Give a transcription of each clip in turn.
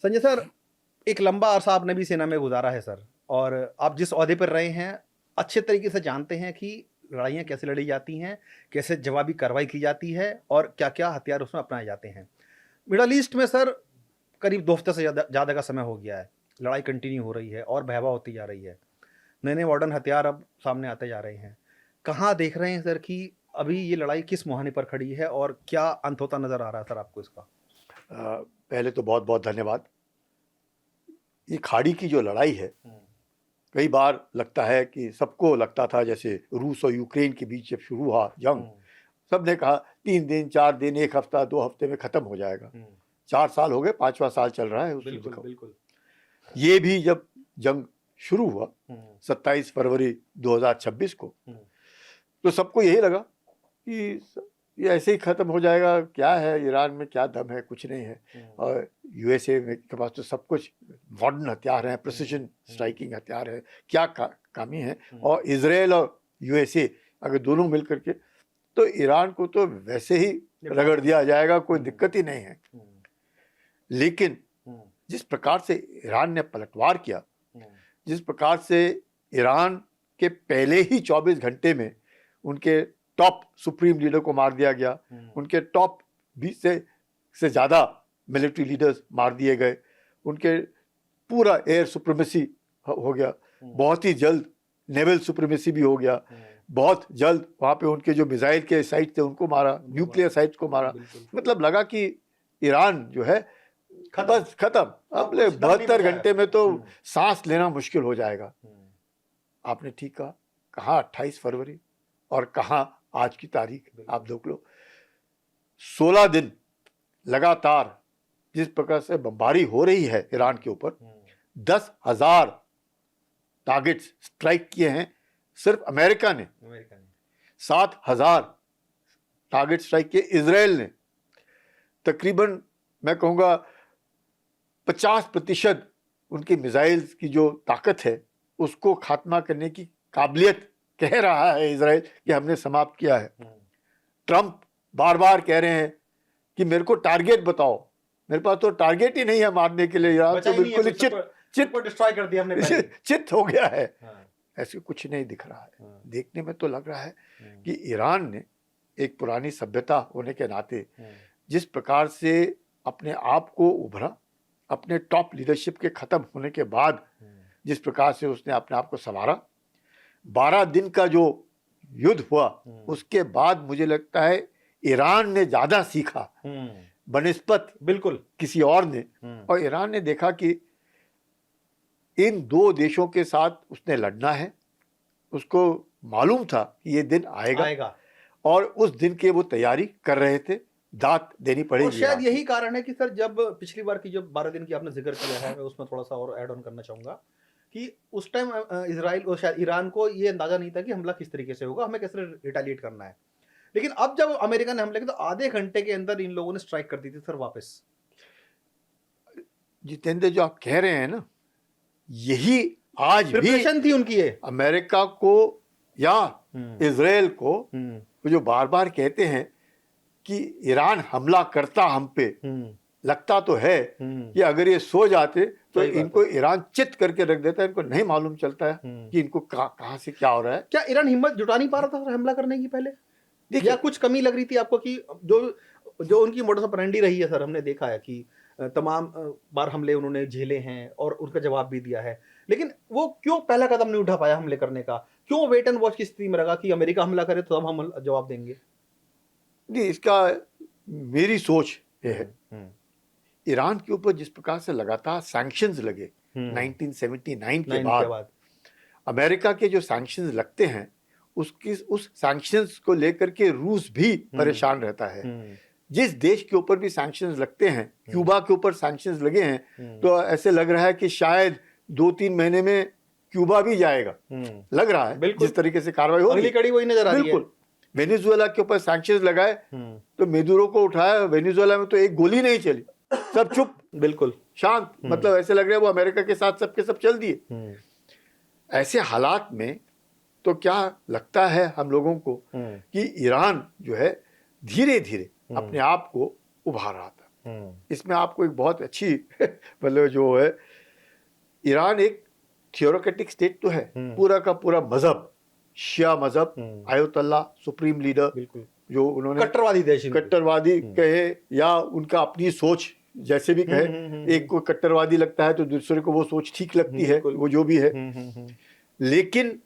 Sanjay sir, एक लंबा अरसा आपने भी सेना में गुजारा है सर, और आप जिस ओहदे पर रहे हैं अच्छे तरीके से जानते हैं कि लड़ाइयाँ कैसे लड़ी जाती हैं, कैसे जवाबी कार्रवाई की जाती है और क्या-क्या हथियार उसमें अपनाए जाते हैं। मिडल ईस्ट में सर करीब 2 हफ्ते से ज़्यादा का समय हो गया है। लड़ाई कंटिन्यू हो रही है और भयावह होती जा रही है। नए-नए मॉडर्न हथियार अब सामने आते जा रहे हैं। कहाँ देख रहे हैं सर कि अभी ये लड़ाई किस मुहाने पर खड़ी है और क्या अंत होता नज़र आ रहा है सर आपको इसका? पहले तो बहुत बहुत धन्यवाद। ये खाड़ी की जो लड़ाई है, कई बार लगता है कि सबको लगता था जैसे रूस और यूक्रेन के बीच जब शुरू हुआ जंग, सबने कहा 3 दिन 4 दिन 1 हफ्ता 2 हफ्ते में खत्म हो जाएगा। 4 साल हो गए, 5वां साल चल रहा है उस युद्ध का। बिल्कुल। ये भी जब जंग शुरू हुआ 27 फरवरी 2026 को, तो सबको यही लगा कि ये ऐसे ही खत्म हो जाएगा। क्या है, ईरान में क्या दम है, कुछ नहीं है। और यूएसए में के पास तो सब कुछ मॉडर्न हथियार हैं, प्रिसिजन स्ट्राइकिंग हथियार है, क्या कमी है। और इजराइल और यूएसए अगर दोनों मिल करके, तो ईरान को तो वैसे ही रगड़ दिया जाएगा, कोई दिक्कत ही नहीं है। लेकिन जिस प्रकार से ईरान ने पलटवार किया, जिस प्रकार से ईरान के पहले ही 24 घंटे में उनके टॉप सुप्रीम लीडर को मार दिया गया, उनके टॉप 20 से ज़्यादा मिलिट्री लीडर्स मार दिए गए, उनके पूरा एयर सुप्रीमेसी हो गया, बहुत ही जल्द नेवल सुप्रीमेसी भी हो गया, बहुत जल्द वहाँ पे उनके जो मिसाइल के साइट थे उनको मारा, न्यूक्लियर साइट्स को मारा। मतलब लगा कि ईरान जो है बस खत्म, अगले 72 घंटे में तो सांस लेना मुश्किल हो जाएगा। आपने ठीक कहा, कहाँ 28 फरवरी और कहाँ आज की तारीख, आप देख लो। 16 दिन लगातार जिस प्रकार से बमबारी हो रही है ईरान के ऊपर, 10,000 टारगेट्स स्ट्राइक किए हैं सिर्फ अमेरिका ने, 7,000 टारगेट स्ट्राइक किए इजराइल ने। तकरीबन मैं कहूँगा 50% उनकी मिसाइल्स की जो ताकत है उसको खात्मा करने की काबिलियत कह रहा है इजराइल कि हमने समाप्त किया है। ट्रंप बार बार कह रहे हैं कि मेरे को टारगेट बताओ, मेरे पास तो टारगेट ही नहीं है मारने के लिए, ईरान तो बिल्कुल डिस्ट्रॉय कर दिया हमने, चित हो गया है। ऐसे कुछ नहीं दिख रहा है। देखने में तो लग रहा है कि ईरान ने एक पुरानी सभ्यता होने के नाते जिस प्रकार से अपने आप को उभरा, अपने टॉप लीडरशिप के खत्म होने के बाद जिस प्रकार से उसने अपने आप को संवारा, 12 दिन का जो युद्ध हुआ उसके बाद मुझे लगता है ईरान ने ज्यादा सीखा बनिस्बत बिल्कुल किसी और ने। और ईरान ने देखा कि इन दो देशों के साथ उसने लड़ना है, उसको मालूम था कि ये दिन आएगा। और उस दिन के वो तैयारी कर रहे थे, दात देनी पड़ेगी। और शायद यही कारण है कि सर जब पिछली बार की जो 12 दिन की आपने जिक्र किया है, मैं उसमें थोड़ा सा और ऐड ऑन करना चाहूंगा कि उस टाइम इजराइल और शायद ईरान को ये अंदाजा नहीं था कि हमला किस तरीके से होगा, हमें कैसे रिटेलिएट करना है। लेकिन अब जब अमेरिका ने हमले किया तो आधे घंटे के अंदर इन लोगों ने स्ट्राइक कर दी थी सर वापस। जितेंद्र, जो आप कह रहे हैं ना, यही आज भी थी उनकी है अमेरिका को या इजराइल को, जो बार बार कहते हैं कि ईरान हमला करता हम पे, लगता तो है कि अगर ये सो जाते तो इनको ईरान चित करके रख देता है। इनको नहीं मालूम चलता है कि इनको कहां से क्या हो रहा है। क्या ईरान हिम्मत जुटा नहीं पा रहा था हमला करने की पहले, या कुछ कमी लग रही थी आपको कि जो उनकी मोडस ऑपरेंडी रही है सर, हमने देखा है कि तमाम बार हमले उन्होंने झेले हैं और उसका जवाब भी दिया है, लेकिन वो क्यों पहला कदम नहीं उठा पाया हमले करने का? क्यों वेट एंड वॉच की स्थिति में रहा कि अमेरिका हमला करे तो हम जवाब देंगे? नहीं, इसका मेरी सोच ये है, ईरान के ऊपर जिस प्रकार से लगातार सैंक्शंस लगे 1979 के बाद, अमेरिका के जो सैंक्शंस लगते हैं उस सैंक्शंस को लेकर के रूस भी परेशान रहता है। जिस देश के ऊपर भी सैंक्शंस लगते हैं, क्यूबा के ऊपर सैंक्शंस लगे हैं, तो ऐसे लग रहा है कि शायद 2-3 महीने में क्यूबा भी जाएगा, लग रहा है जिस तरीके से कार्रवाई हो रही है। वही नजर आ रही है। बिल्कुल। वेनेजुएला के ऊपर सैंक्शंस लगाए तो मेदुरो को उठाया, वेनेजुएला में तो एक गोली नहीं चली, सब चुप, बिल्कुल शांत। मतलब ऐसे लग रहा है वो अमेरिका के साथ सबके सब चल दिए। ऐसे हालात में तो क्या लगता है हम लोगों को कि ईरान जो है धीरे धीरे अपने आप को उभार रहा था। इसमें आपको एक बहुत अच्छी मतलब जो है, ईरान एक थियोरेटिक स्टेट तो है, पूरा का पूरा मजहब शिया मजहब, आयतुल्लाह सुप्रीम लीडर, बिल्कुल जो उन्होंने कट्टरवादी देश कट्टरवादी कहे या उनका अपनी सोच जैसे भी कहे, एक को कट्टरवादी लगता है तो दूसरे को वो सोच ठीक लगती है, वो जो भी है। लेकिन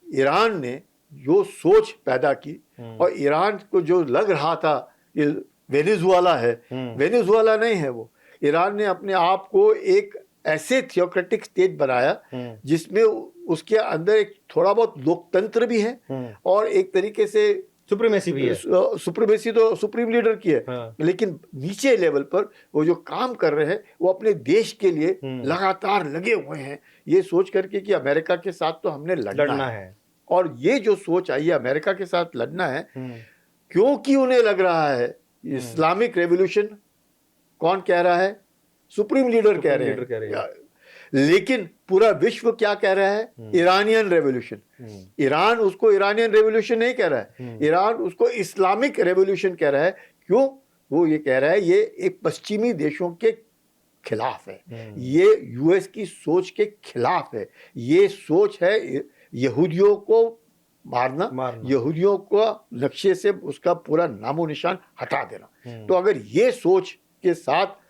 ईरान ने जो सोच पैदा की, और ईरान को जो लग रहा था ये वेनेजुएला है, वेनेजुएला नहीं है वो। ईरान ने अपने आप को एक ऐसे थियोक्रेटिक स्टेट बनाया जिसमें उसके अंदर एक थोड़ा बहुत लोकतंत्र भी है और एक तरीके से सुप्रीमेसी भी है। सुप्रीमेसी तो सुप्रीम लीडर की है, लेकिन नीचे लेवल पर वो जो काम कर रहे हैं वो अपने देश के लिए लगातार लगे हुए हैं, ये सोच करके कि अमेरिका के साथ तो हमने लड़ना है। और ये जो सोच आई है अमेरिका के साथ लड़ना है, क्योंकि उन्हें लग रहा है इस्लामिक रेवोल्यूशन कौन कह रहा है, सुप्रीम लीडर कह रहे हैं, लेकिन पूरा विश्व क्या कह रहा है, ईरानियन रेवोल्यूशन। ईरान उसको ईरानियन रेवोल्यूशन नहीं कह रहा है, ईरान उसको इस्लामिक रेवोल्यूशन कह रहा है। क्यों? वो ये कह रहा है ये एक पश्चिमी देशों के खिलाफ है, ये यूएस की सोच के खिलाफ है। ये सोच है यहूदियों को मारना, यहूदियों को नक्शे से उसका पूरा नामो निशान हटा देना। तो अगर ये सोच के साथ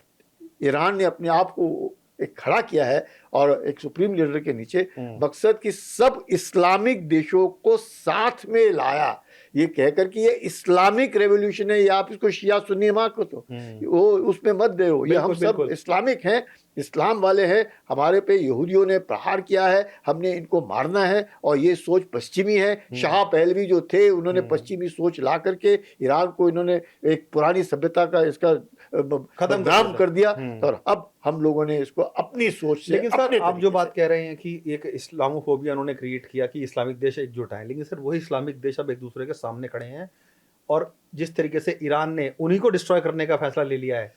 ईरान ने अपने आप को एक खड़ा किया है और एक सुप्रीम लीडर के नीचे मकसद कि सब इस्लामिक देशों को साथ में लाया, ये कहकर कि ये इस्लामिक रेवोल्यूशन है, या आप इसको शिया सुन्नी माँ को तो वो उसमें मत दे, ये हम सब इस्लामिक हैं, इस्लाम वाले हैं, हमारे पे यहूदियों ने प्रहार किया है, हमने इनको मारना है, और ये सोच पश्चिमी है। शाह पहलवी जो थे उन्होंने पश्चिमी सोच ला करके ईरान को इन्होंने एक पुरानी सभ्यता का इसका खत्म कर दिया, और अब हम लोगों ने इसको अपनी सोच से। लेकिन सर आप जो बात कह रहे हैं कि एक इस्लामोफोबिया उन्होंने क्रिएट किया कि इस्लामिक देश एकजुट हैं, लेकिन सर वही इस्लामिक देश अब एक दूसरे के सामने खड़े हैं, और जिस तरीके से ईरान ने उन्हीं को डिस्ट्रॉय करने का फैसला ले लिया है,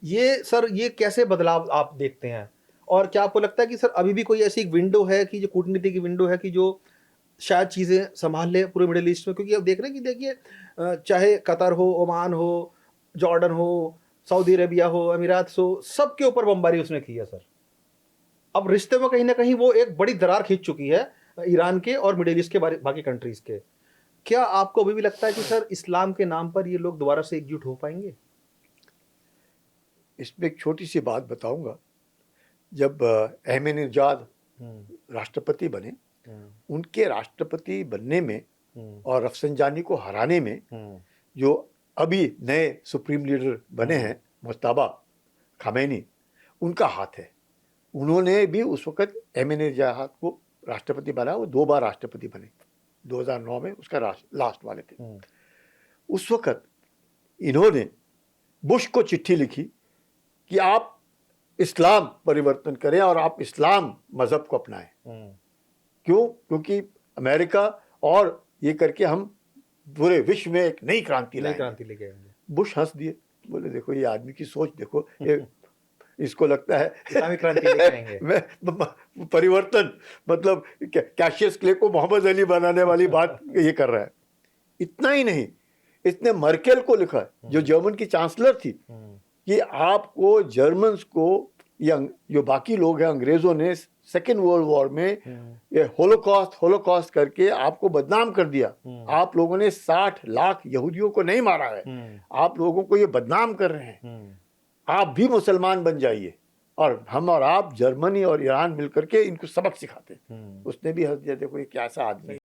ये सर ये कैसे बदलाव आप देखते हैं? और क्या आपको लगता है कि सर अभी भी कोई ऐसी विंडो है कि जो कूटनीति की विंडो है कि जो शायद चीज़ें संभाल ले पूरे मिडिल ईस्ट में? क्योंकि अब देख रहे हैं कि देखिए चाहे कतर हो, ओमान हो, जॉर्डन हो, सऊदी अरेबिया हो, अमीरात हो, सबके ऊपर बमबारी उसने की है सर। अब रिश्ते में कहीं ना कहीं वो एक बड़ी दरार खींच चुकी है ईरान के और मिडिल ईस्ट के बाकी कंट्रीज के। क्या आपको अभी भी लगता है कि सर इस्लाम के नाम पर ये लोग दोबारा से एकजुट हो पाएंगे? इसमें एक छोटी सी बात बताऊंगा। जब अहमदीनेजाद राष्ट्रपति बने, उनके राष्ट्रपति बनने में और रफसंजानी को हराने में जो अभी नए सुप्रीम लीडर बने हैं मुज्तबा खामेनी, उनका हाथ है। उन्होंने भी उस वक्त अहमदीनेजाद को राष्ट्रपति बनाया, वो 2 बार राष्ट्रपति बने, 2009 में उसका लास्ट वाले थे। उस वक्त इन्होंने बुश को चिट्ठी लिखी कि आप इस्लाम परिवर्तन करें और आप इस्लाम मजहब को अपनाएं। क्यों? क्योंकि अमेरिका और ये करके हम पूरे विश्व में एक नई क्रांति लेके आएंगे। बुश हंस दिए, बोले देखो ये आदमी की सोच देखो, ये इसको लगता है इस्लामिक क्रांति लेके आएंगे। मैं परिवर्तन मतलब कैशियस क्ले को मोहम्मद अली बनाने वाली बात ये कर रहा है। इतना ही नहीं, इसने मर्केल को लिखा जो जर्मन की चांसलर थी कि आपको जर्मन्स को या जो बाकी लोग हैं अंग्रेजों ने सेकेंड वर्ल्ड वॉर में ये होलोकॉस्ट करके आपको बदनाम कर दिया। आप लोगों ने 60 लाख यहूदियों को नहीं मारा है, आप लोगों को ये बदनाम कर रहे हैं, आप भी मुसलमान बन जाइए और हम और आप जर्मनी और ईरान मिलकर के इनको सबक सिखाते हैं। उसने भी हंस दिया, देखो ये कैसा आदमी है।